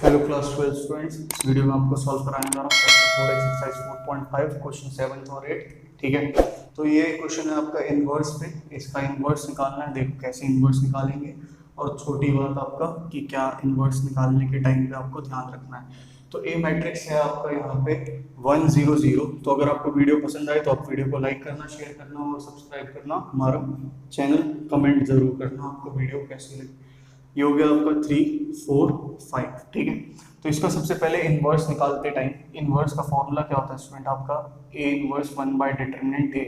Hello class 12 students, इस video में आपको सॉल्व कराने जा रहा हूँ चैप्टर 4 एक्सरसाइज 4.5 क्वेश्चन 7 और 8। ठीक है, तो ये क्वेश्चन है आपका इनवर्स पे। इसका इनवर्स निकालना है। देखो कैसे इनवर्स निकालेंगे। और छोटी बात आपका कि क्या इनवर्स निकालने के टाइम पे आपको ध्यान रखना है। तो ए मैट्रिक्स है आपका यहाँ पे 1 0 0। तो अगर आपको वीडियो पसंद आए तो आप वीडियो को लाइक करना, शेयर करना और सब्सक्राइब करना हमारा चैनल। कमेंट जरूर करना आपको वीडियो कैसी लगी। ये हो गया आपका 3 4 5। ठीक है, तो इसका सबसे पहले इनवर्स निकालते टाइम इनवर्स का फॉर्मूला क्या होता है स्टूडेंट आपका A inverse 1 by determinant A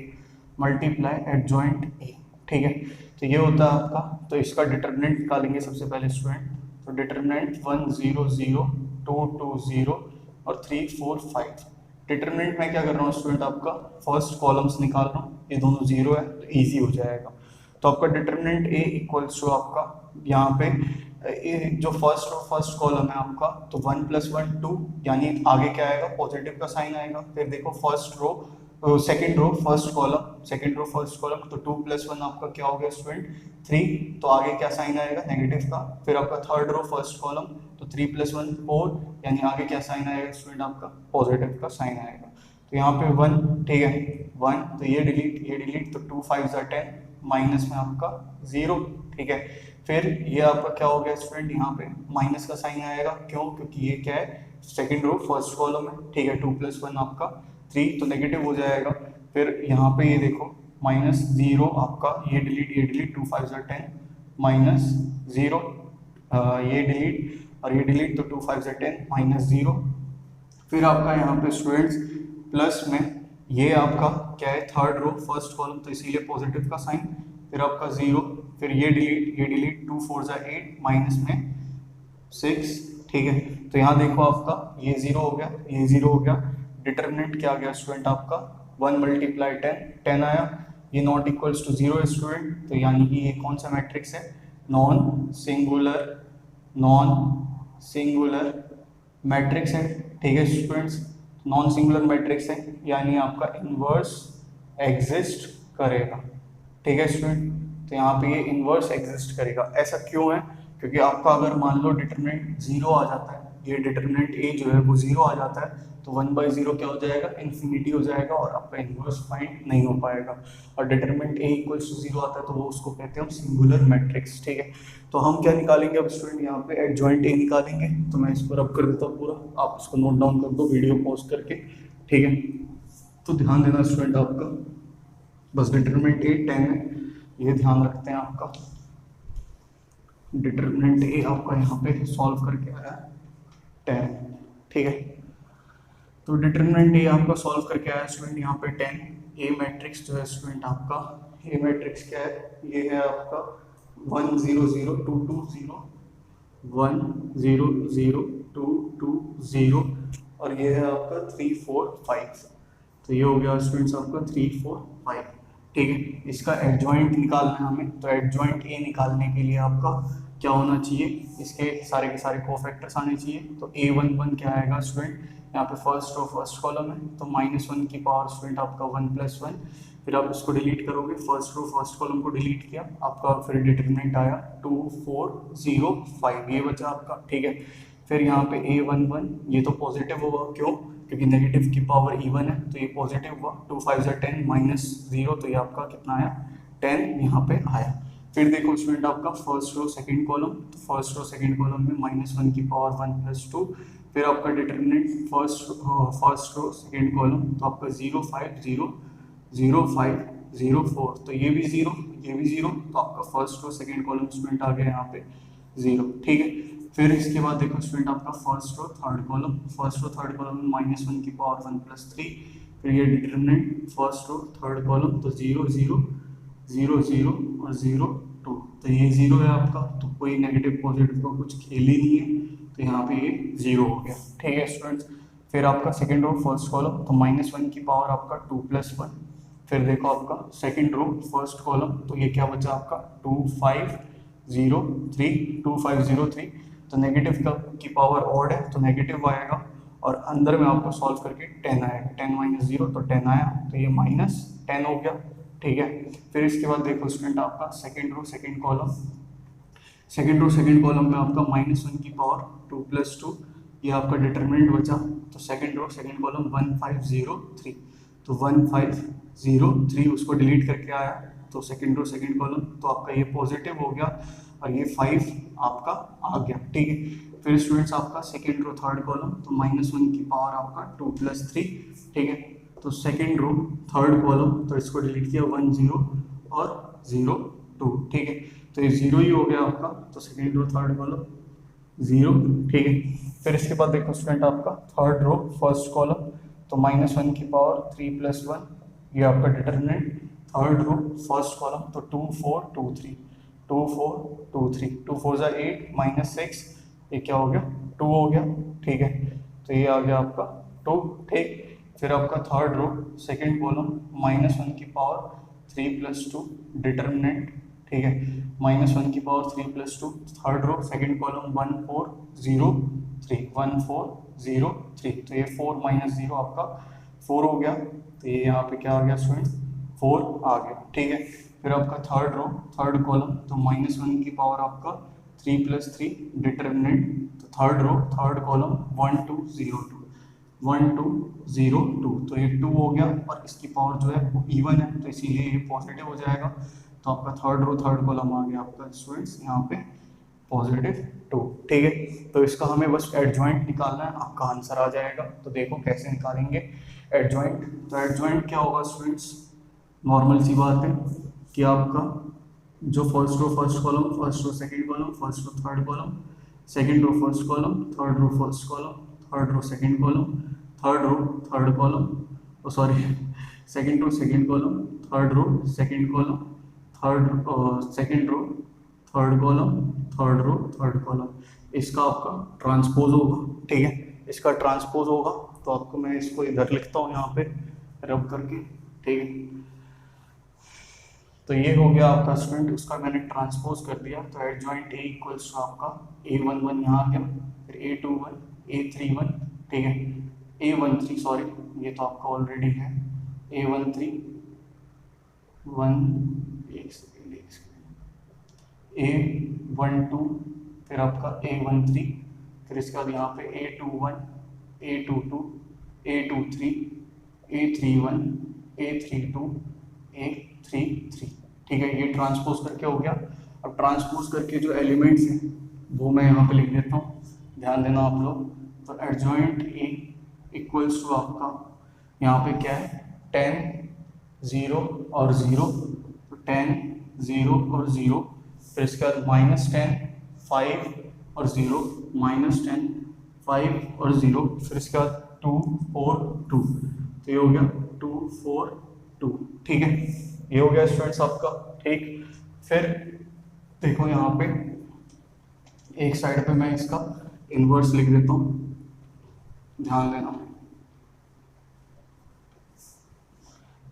multiply adjoint A. ठीक है, तो ये होता है आपका। तो इसका डिटरमिनेंट निकालेंगे सबसे पहले स्टूडेंट। तो डिटरमिनेंट 1 0 0 2 2 0 और 3 4 5। डिटरमिनेंट में क्या कर रहा हूँ स्टूडेंट आपका फर्स्ट कॉलम्स निकाल रहा हूँ। ये दोनों जीरो है तो ईजी हो जाएगा। तो आपका डिटरमिनेंट ए इक्वल्स टू आपका यहाँ पे जो फर्स्ट कॉलम है आपका, तो 1 + 1 2, यानी आगे क्या आएगा पॉजिटिव का साइन आएगा। फिर देखो सेकंड रो फर्स्ट कॉलम, तो 2 + 1 आपका क्या हो गया स्टूडेंट 3। तो आगे क्या साइन आएगा नेगेटिव का। फिर आपका थर्ड रो फर्स्ट कॉलम, तो 3 + 1 4, यानी आगे क्या साइन आएगा स्टूडेंट आपका पॉजिटिव का साइन आएगा। तो यहाँ पे 1, ठीक है 1, तो ये डिलीट, तो 2 5 10, माइनस में आपका 0। ठीक है, फिर ये आपका क्या हो गया स्टूडेंट यहाँ पे माइनस का साइन आएगा। क्यों? क्योंकि ये क्या है सेकंड रो फर्स्ट कॉलम है। ठीक है, 2 + 1 आपका 3, तो नेगेटिव हो जाएगा। फिर यहाँ पे ये देखो -0 आपका, ये डिलीट 2 5 10 -0, ये डिलीट और ये डिलीट, तो 2 5 10 -0। फिर आपका यहाँ पे स्टूडेंट्स प्लस में ये आपका क्या है थर्ड रो फर्स्ट कॉलम, तो इसीलिए पॉजिटिव का साइन। फिर आपका 0, फिर ये डिलीट 2 4 8 माइनस में 6। ठीक है, तो यहाँ देखो आपका ये 0 हो गया, ये 0 हो गया। डिटरमिनेंट क्या आ गया स्टूडेंट आपका 1 × 10 आया। ये नॉट इक्वल्स टू 0 स्टूडेंट, तो यानी कि ये कौन सा मैट्रिक्स है नॉन सिंगुलर मैट्रिक्स है। ठीक है स्टूडेंट्स, नॉन सिंगुलर मैट्रिक्स है यानी आपका इनवर्स एग्जिस्ट करेगा। ठीक है स्टूडेंट, तो यहाँ पे ये इनवर्स एग्जिस्ट करेगा। ऐसा क्यों है? क्योंकि आपका अगर मान लो डिटरमिनेंट 0 आ जाता है, ये डिटरमिनेंट ए जो है वो 0 आ जाता है, तो 1/0 क्या हो जाएगा इन्फिनिटी हो जाएगा और आपका इनवर्स फाइंड नहीं हो पाएगा। और डिटरमिनेंट ए इक्वल्स टू 0 आता है तो वो उसको कहते हैं हम सिंगुलर मैट्रिक्स। ठीक है, तो हम क्या निकालेंगे अब स्टूडेंट यहाँ पे एडजॉइंट ए निकालेंगे। तो मैं इसको रब कर देता हूँ पूरा, आप इसको नोट डाउन कर दो वीडियो पॉज करके। ठीक है, तो ध्यान देना स्टूडेंट आपका बस डिटरमिनेंट ए 10 है, ये ध्यान रखते हैं आपका। डिटरमिनेंट ए आपका यहाँ पे सॉल्व करके आया 10। ठीक है, तो डिटरमिनेंट ए आपका सॉल्व करके आया स्टूडेंट यहाँ पे 10। ए मैट्रिक्स जो है स्टूडेंट आपका, ए मैट्रिक्स क्या है, ये है आपका 1 0 0 2 2 0 1 0 0 2 2 0 और ये है आपका 3 4 5। तो ये हो गया स्टूडेंट्स आपका 3 4 5। ठीक है, इसका एडजॉइंट निकालना है हमें। तो एडजॉइंट ए निकालने के लिए आपका क्या होना चाहिए, इसके सारे के सारे कोफैक्टर्स आने चाहिए। तो A11 क्या आएगा स्टूडेंट, यहाँ पे फर्स्ट रो फर्स्ट कॉलम है, तो -1 की पावर स्टूडेंट आपका 1 + 1। फिर आप इसको डिलीट करोगे, फर्स्ट रो फर्स्ट कॉलम को डिलीट किया, आपका फिर डिटरमिनेंट आया 2 4 0 5, ये बचा आपका। ठीक है, फिर यहाँ पे A11 ये तो पॉजिटिव होगा, क्यों? क्योंकि नेगेटिव की पावर इवन है तो ये पॉजिटिव हुआ। 2 5 10 -0, तो ये आपका कितना आया 10 यहाँ पे आया। फिर देखो स्टूडेंट आपका फर्स्ट रो सेकंड कॉलम, तो फर्स्ट रो सेकंड कॉलम में -1 की पावर 1 + 2। फिर आपका determinant first row second column, तो आपका 0 5 0 0 5 0 4, तो ये भी 0 ये भी 0, तो आपका first row second column student आ गया यहाँ पे 0। ठीक है, फिर इसके बाद देखो स्टूडेंट आपका फर्स्ट रो थर्ड कॉलम में -1 की पावर 1 + 3। फिर ये determinant first row third column, तो 0 0 0 0 और 0 2, तो ये 0 है आपका, तो कोई नेगेटिव पॉजिटिव का कुछ खेल ही नहीं है, तो यहाँ पे ये 0 हो गया। ठीक है स्टूडेंट्स, फिर आपका सेकंड रो फर्स्ट कॉलम, तो -1 की पावर आपका 2 + 1। फिर देखो आपका सेकंड रो फर्स्ट कॉलम, तो ये क्या बचा आपका 2 5 0 3 2 5 0 3, तो नेगेटिव का की पावर ऑड है तो नेगेटिव आएगा, और अंदर में आपको सॉल्व करके 10 आएगा, 10 - 0 तो 10 आया, तो ये -10 हो गया। ठीक है, फिर इसके बाद देखो स्टूडेंट आपका second row second column, second row second column में आपका -1 की पावर 2 + 2, ये आपका डिटरमिनेंट बचा। तो सेकेंड रो सेकेंड कॉलम 1503, तो 1503 उसको डिलीट करके आया, तो सेकेंड रो सेकेंड कॉलम तो आपका ये पॉजिटिव हो गया और ये 5 आपका आ गया, ठीक है। फिर स्टूडेंट्स आपका सेकेंड रो थर्ड कॉलम, तो -1 की पावर आपका 2 + 3, ठीक है। तो सेकेंड रो थर्ड कॉलम, तो इसको डिलीट किया 1 0 और 0 2, ठीक है। तो ये 0 ही हो गया आपका, तो सेकेंड रो थर्ड कॉलम 0, ठीक है। फिर इसके बाद देखो स्टूडेंट आपका थर्ड रो फर्स्ट कॉलम, तो -1 की पावर 3 + 1, ये आपका determinant. Third row first column, तो 2 4 2 3, 2 4 2 3, 2 4 = 8 -6, ये क्या हो गया 2 हो गया, ठीक है। तो ये आ गया आपका 2, ठीक। फिर आपका थर्ड रो सेकेंड कॉलम, -1 की पावर 3 + 2 डिटरमिनेंट, ठीक है। -1 की power 3 + 2, third row second column 1 4 0 3, 1 4 0 3, तो ये 4 - 0 आपका 4 हो गया, तो ये यहाँ पे क्या आ गया स्टूडेंट 4 आ गया, ठीक है। फिर आपका थर्ड रो थर्ड कॉलम, तो -1 की पावर आपका 3 + 3 डिटरमिनेंट, तो थर्ड रो थर्ड कॉलम 1 2 0 2, 1 2 0 2, तो ये 2 हो गया और इसकी पावर जो है वो इवन है, तो इसीलिए ये पॉजिटिव हो जाएगा। तो आपका थर्ड रो थर्ड कॉलम आ गया आपका स्टूडेंट्स यहाँ पे +2, ठीक है। तो इसका हमें बस एडजॉइंट निकालना है, आपका आंसर आ जाएगा। तो देखो कैसे निकालेंगे एडजॉइंट। तो एडजॉइंट क्या होगा स्टूडेंट्स, नॉर्मल सी बात है कि आपका जो first row first column, first row second column, first row third column, second row first column, third row first column, third row second column, third row third column, sorry second row second column, third row second column, third second row third column, third row third column, इसका आपका transpose होगा, ठीक है। इसका transpose होगा, तो आपको मैं इसको इधर लिखता हूँ यहाँ पे रब करके, ठीक है। तो ये हो गया आपका स्टूडेंट, उसका मैंने ट्रांसपोज कर दिया। तो एडजॉइंट A = आपका A11 यहाँ आ गया, फिर A21 A31, ठीक है। A13 सॉरी, ये तो आपका ऑलरेडी है, A13 A12, फिर आपका A13, फिर इसके बाद यहाँ पे A21 A22 A23 A31 A32 A33, ठीक है। ये ट्रांसपोज करके हो गया। अब ट्रांसपोज करके जो एलिमेंट्स हैं वो मैं यहाँ पे लिख देता हूँ, ध्यान देना आप लोग। तो एडजॉइंट A = आपका यहाँ पे क्या है 10 0 और 0, तो 10 0 और 0, फिर इसके बाद -10 5 और 0, -10 5 और 0, फिर इसके बाद 2 4 2, तो ये हो गया 2 4 2, ठीक है। ये हो गया स्टूडेंट्स आपका, ठीक। फिर देखो यहाँ पे एक साइड पे मैं इसका इनवर्स लिख देता हूँ, ध्यान देना।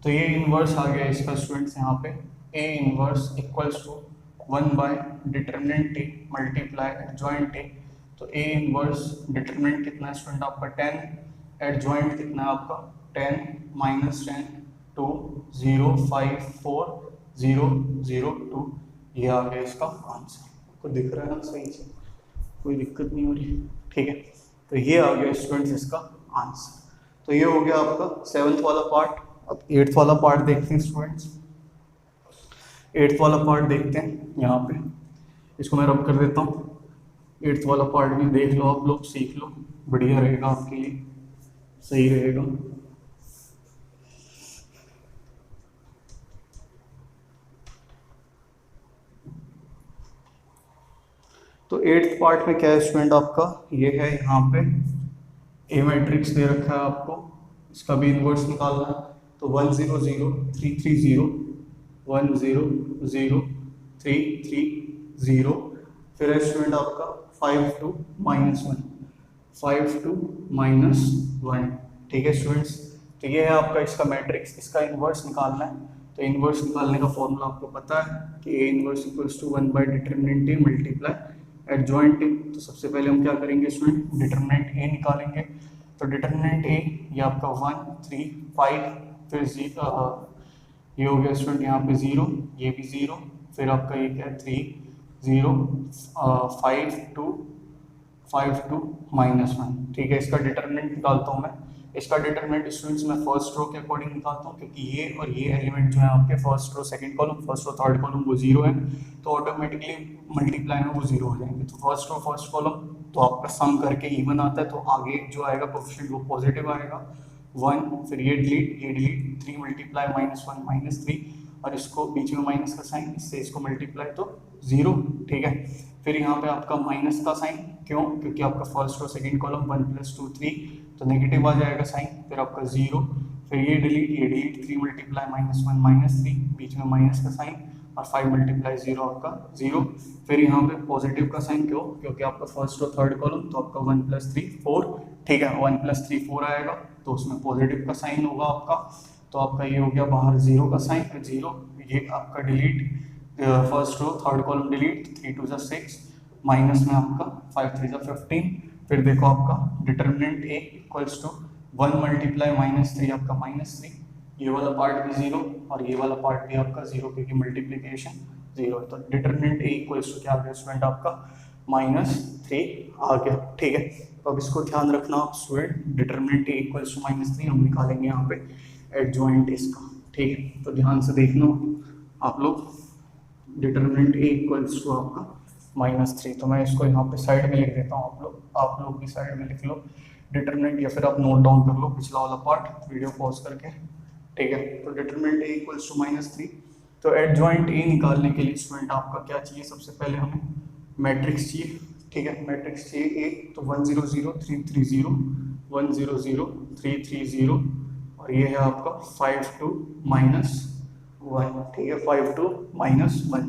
तो ये इनवर्स आ गया इसका स्टूडेंट्स यहाँ पे A inverse = 1 determinant A multiply adjoint A। तो A इनवर्स डिटरमिनेंट कितना है स्टूडेंट आपका 10, एडजॉइंट कितना है आपका 10 -10 2 0 5 4 0 0 2, ये आ गया इसका आंसर। आपको दिख रहा है ना सही से, कोई दिक्कत नहीं हो रही, ठीक है। तो ये आ गया स्टूडेंट्स इसका आंसर। तो ये हो गया आपका 7th वाला पार्ट। अब 8th वाला पार्ट देखते हैं स्टूडेंट्स। 8th वाला पार्ट देखते हैं यहाँ पे, इसको मैं रब कर देता हूँ। 8th वाला पार्ट भी देख लो आप लोग, सीख लो, बढ़िया रहेगा आपके लिए, सही रहेगा। तो 8th पार्ट में क्या है स्टूडेंट आपका, ये है यहाँ पे ए मैट्रिक्स दे रखा है आपको, इसका भी इनवर्स निकालना है। तो 1 0 0 3 3 0 1 0 0 3 3 0, फिर है स्टूडेंट आपका 5 2 -1 5 2 -1, ठीक है स्टूडेंट्स। तो ये है आपका इसका मैट्रिक्स, इसका इनवर्स निकालना है। तो इनवर्स निकालने का फॉर्मूला आपको पता है कि A inverse = 1 determinant A multiply adjoint A। तो सबसे पहले हम क्या करेंगे स्टूडेंट, डिटरमिनेंट A निकालेंगे। तो डिटरमिनेंट A ये आपका 1 3 5, फिर ये हो गया स्टूडेंट यहाँ पे 0, ये भी 0, फिर आपका ये क्या है 3 0 5 2 -1। ठीक है, इसका डिटरमिनेंट निकालता हूँ मैं। इसका डिटरमिनेंट स्टूडेंट्स मैं फर्स्ट रो के अकॉर्डिंग निकालता हूँ, क्योंकि ये और ये एलिमेंट जो है आपके first row second column, first row third column वो 0 है, तो ऑटोमेटिकली मल्टीप्लाई में वो 0 हो जाएंगे। तो फर्स्ट रो फर्स्ट कॉलम तो आपका सम करके इवन आता है, तो आगे जो आएगा कोएफिशिएंट वो पॉजिटिव आएगा 1। फिर ये डिलीट 3 मल्टीप्लाई -1 -3, और इसको बीच में माइनस का साइन, इससे इसको मल्टीप्लाई तो 0। ठीक है, फिर यहाँ पे आपका माइनस का साइन, क्यों? क्योंकि आपका फर्स्ट रो सेकंड कॉलम 1 + 2 3, तो नेगेटिव आ जाएगा साइन, फिर आपका 0। फिर ये डिलीट 3 मल्टीप्लाई -1 -3, बीच में माइनस का साइन, और 5 मल्टीप्लाई 0 आपका 0। फिर यहाँ पे पॉजिटिव का साइन, क्यों? क्योंकि आपका फर्स्ट रो थर्ड कॉलम, तो आपका 1 + 3 4। ठीक है, 1 + 3 4 आएगा, तो उसमें पॉजिटिव का साइन होगा आपका, तो आपका ये हो गया बाहर 0 का साइन, फिर 0। ये आपका delete first row third column delete 3 2 6, minus में आपका 5 3 15। फिर देखो आपका determinant A equals to 1 multiply -3 आपका -3, ये वाला पार्ट भी 0 और ये वाला पार्ट भी आपका 0, क्योंकि मल्टीप्लिकेशन 0 है। तो डिटरमिनेंट A इक्वल्स टू क्या आ गया स्टूडेंट आपका -3 आ गया। ठीक है, तो अब इसको ध्यान रखना आप student, determinant A equals to -3 हम निकालेंगे यहाँ पे एडजॉइंट इसका। ठीक है, तो ध्यान से देखना आप लोग, डिटरमिनेंट A इक्वल्स टू आपका -3। तो मैं इसको यहाँ पे साइड में लिख देता हूँ, आप लोग भी साइड में लिख लो डिटरमिनेंट, या फिर आप नोट डाउन कर लो पिछला वाला पार्ट वीडियो पॉज करके। ठीक है, तो डिटरमिनेंट A इक्वल्स टू -3। तो एडजॉइंट A निकालने के लिए स्टूडेंट आपका क्या चाहिए? सबसे पहले हमें मैट्रिक्स चाहिए। ठीक है, मैट्रिक्स चाहिए A, तो 1 0 0 3 3 0 1 0 0 3 3 0, और ये है आपका 5 2 -1। ठीक है, 5 2 -1।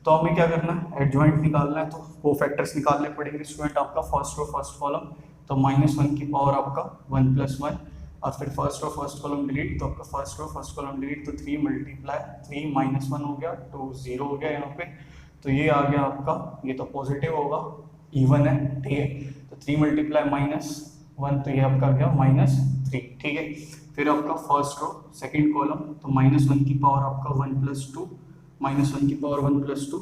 तो हमें क्या करना है? एडजॉइंट निकालना है, तो कोफैक्टर्स निकालने पड़ेंगे स्टूडेंट आपका फर्स्ट रो फर्स्ट कॉलम, तो -1 की पावर आपका 1 + 1, और फिर first row first column delete, तो आपका first row first column delete, तो 3 मल्टीप्लाई 3 -1 हो गया, 2 0 हो गया यहाँ पे। तो ये आ गया आपका, ये तो पॉजिटिव होगा, इवन है। ठीक है, तो 3 मल्टीप्लाई -1, तो ये आपका आ गया -3। ठीक है, फिर आपका फर्स्ट रो सेकंड कॉलम, तो -1 की पावर आपका 1 + 2, -1 की power 1 + 2,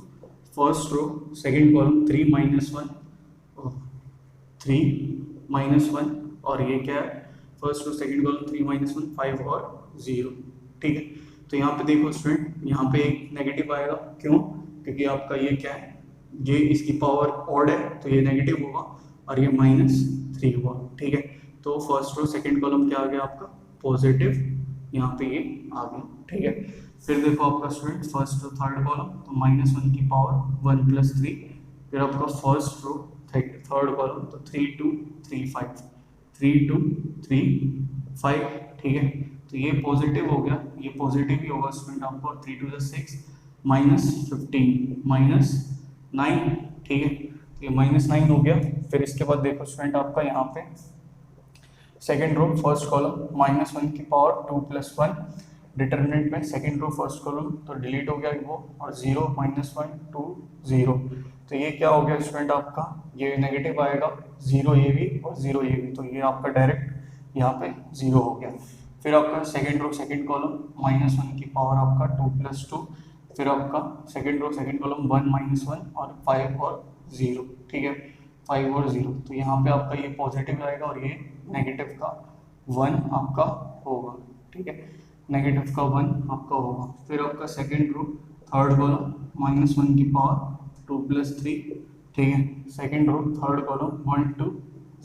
first row second column 3 -1 3 -1, और ये क्या है? फर्स्ट रो सेकंड कॉलम 3 -1 5 और 0। ठीक है, तो यहाँ पे देखो स्टूडेंट, यहाँ पे एक नेगेटिव आएगा, क्यों? क्योंकि आपका ये क्या है? ये इसकी पावर ऑड है, तो ये नेगेटिव होगा, और ये -3 हुआ। ठीक है, तो फर्स्ट रो सेकंड कॉलम क्या आ गया आपका? पॉजिटिव, यहाँ पे ये आ गया। ठीक है, फिर देखो आपका student first row third column, तो -1 की पावर 1 + 3, फिर आपका फर्स्ट रो थर्ड कॉलम, तो 3 2 3 5 3 2 3 5। ठीक है, तो ये पॉजिटिव हो गया, ये पॉजिटिव ही होगा स्टूडेंट आपको, 3 2 6 -15 -9। ठीक है, तो ये -9 हो गया। फिर इसके बाद देखो स्टूडेंट आपका यहाँ पे सेकेंड रो फर्स्ट कॉलम -1 की पावर 2 + 1, डिटरमिनेंट में सेकेंड रो फर्स्ट कॉलम, तो डिलीट हो गया वो, और 0 -1 2 0। तो ये क्या हो गया स्टूडेंट आपका? ये नेगेटिव आएगा, 0 ये भी और 0 ये भी, तो ये आपका डायरेक्ट यहाँ पे 0 हो गया। फिर आपका सेकेंड रो सेकेंड कॉलम -1 की पावर आपका 2 + 2, फिर आपका सेकेंड रो सेकेंड कॉलम 1 -1 और 5 और 0। ठीक है, 5 और 0, तो यहाँ पे आपका ये पॉजिटिव आएगा, और ये नेगेटिव का 1 आपका होगा। ठीक है, नेगेटिव का 1 आपका होगा। फिर आपका सेकेंड रो थर्ड कॉलम -1 की पावर 2 + 3। ठीक है, सेकेंड रो थर्ड कॉलम 1 2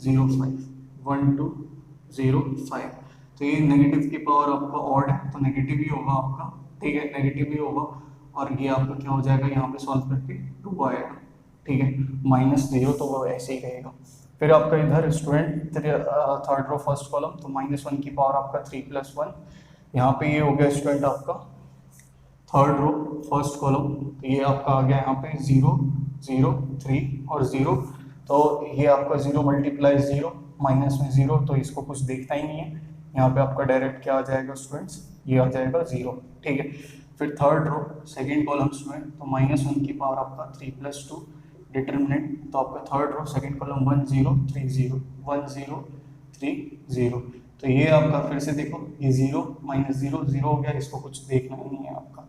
0 5 1 2 0 5, तो ये नेगेटिव की पावर आपका ऑड है, तो नेगेटिव ही होगा आपका। ठीक है, नेगेटिव ही होगा, और ये आपका क्या हो जाएगा? यहाँ पे सॉल्व करके 2 आएगा। ठीक है, -0, तो वो ऐसे ही रहेगा। फिर आपका इधर student third row first column, तो -1 की पावर आपका 3 + 1, यहाँ पे ये हो गया स्टूडेंट आपका थर्ड रो फर्स्ट कॉलम, तो ये आपका आ गया यहाँ पे 0 0 3 और 0, तो ये आपका 0 मल्टीप्लाई 0 माइनस में 0, तो इसको कुछ देखता ही नहीं है, यहाँ पे आपका डायरेक्ट क्या आ जाएगा स्टूडेंट्स? ये आ जाएगा 0। ठीक है, फिर third row second column student, तो -1 की पावर आपका 3 + 2, डिटरमिनेंट, तो आपका थर्ड रो सेकेंड कॉलम 1 0 3 0 1 0 3 0, तो ये आपका फिर से देखो, ये 0 -0 0 हो गया, इसको कुछ देखना ही नहीं है आपका,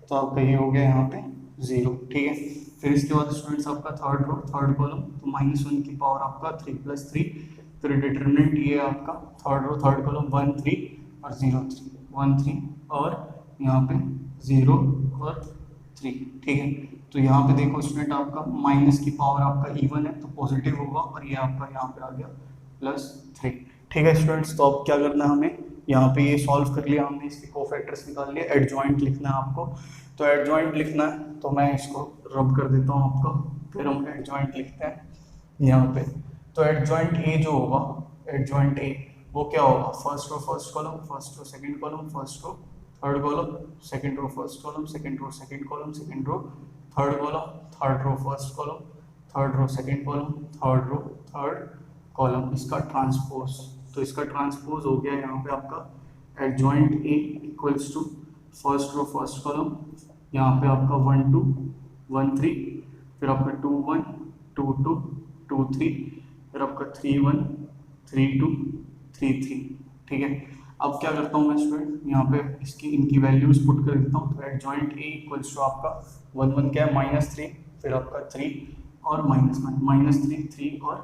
तो आपका ये हो गया यहाँ पे 0, ठीक है। फिर इसके बाद स्टूडेंट्स आपका थर्ड रो थर्ड कॉलम, तो -1 की पावर आपका 3 + 3, फिर डिटरमिनेंट ये आपका थर्ड रो थर्ड कॉलम 1 3 और 0 3, 1 3 और यहाँ पे 0 और 3, ठीक है। तो यहाँ पे देखो स्टूडेंट आपका माइनस की पावर आपका इवन है तो पॉजिटिव होगा, और ये आपका यहाँ पे आ गया +3, ठीक है स्टूडेंट्स। तो अब क्या करना है हमें, यहाँ पे ये सॉल्व कर लिया हमने, इसके कोफैक्टर्स निकाल लिए, एडजॉइंट लिखना है आपको। तो एडजॉइंट लिखना है तो मैं इसको रब कर देता हूँ आपको, फिर हम एडजॉइंट लिखते हैं यहाँ पे। तो एडजॉइंट ए जो होगा, एडजॉइंट ए वो क्या होगा, first row first column, first row second column, first row third column, second row first column, second row second column, second row third column, third row first column, third row second column, third row third column, इसका transpose. तो इसका transpose हो गया यहाँ पे आपका adjoint A equals to first row first column, यहाँ पे आपका 1 2 1 3, फिर आपका 2 1 2 2 2 3, फिर आपका 3 1 3 2 3 3, ठीक है। अब क्या करता हूँ मैं स्टूडेंट, यहाँ पे इसकी इनकी वैल्यूज पुट कर देता हूँ। तो एडजॉइंट ए इक्वल्स टू आपका 1 1 क्या है -3, फिर आपका 3 और -9, -3 3 और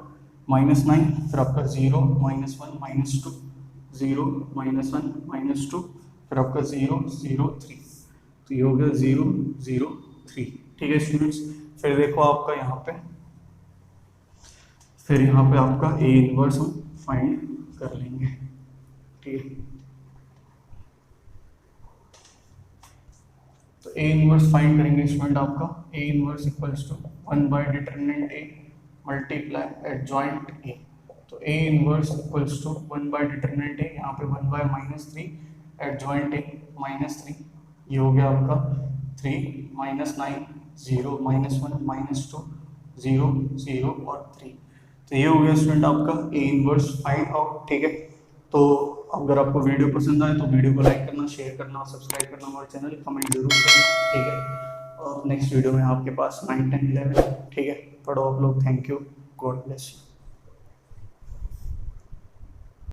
-9, फिर आपका 0 -1 -2 0 -1 -2, फिर आपका 0 0 3, तो ये हो गया 0 0 3, ठीक है स्टूडेंट्स। फिर देखो आपका यहाँ पे, फिर यहाँ पे आपका ए इनवर्स हम फाइंड कर लेंगे, ठीक है। तो ए इनवर्स फाइंड करेंगे स्टूडेंट आपका, A inverse equals to 1 by determinant A multiply adjoint A. तो A inverse equals to 1 by determinant A, यहाँ पे 1 बाय -3 एडजॉइंट ए -3, ये हो गया आपका 3 -9 0 -1 -2 0 0 और 3। तो ये हो गया स्टूडेंट आपका ए इनवर्स फाइंड आउट, ठीक है। तो अगर आपको वीडियो पसंद आए तो वीडियो को लाइक करना, शेयर करना और सब्सक्राइब करना हमारे चैनल, कमेंट जरूर करना, ठीक है। और नेक्स्ट वीडियो में आपके पास 9 10 11, ठीक है। पढ़ो आप लोग, thank you, God bless you.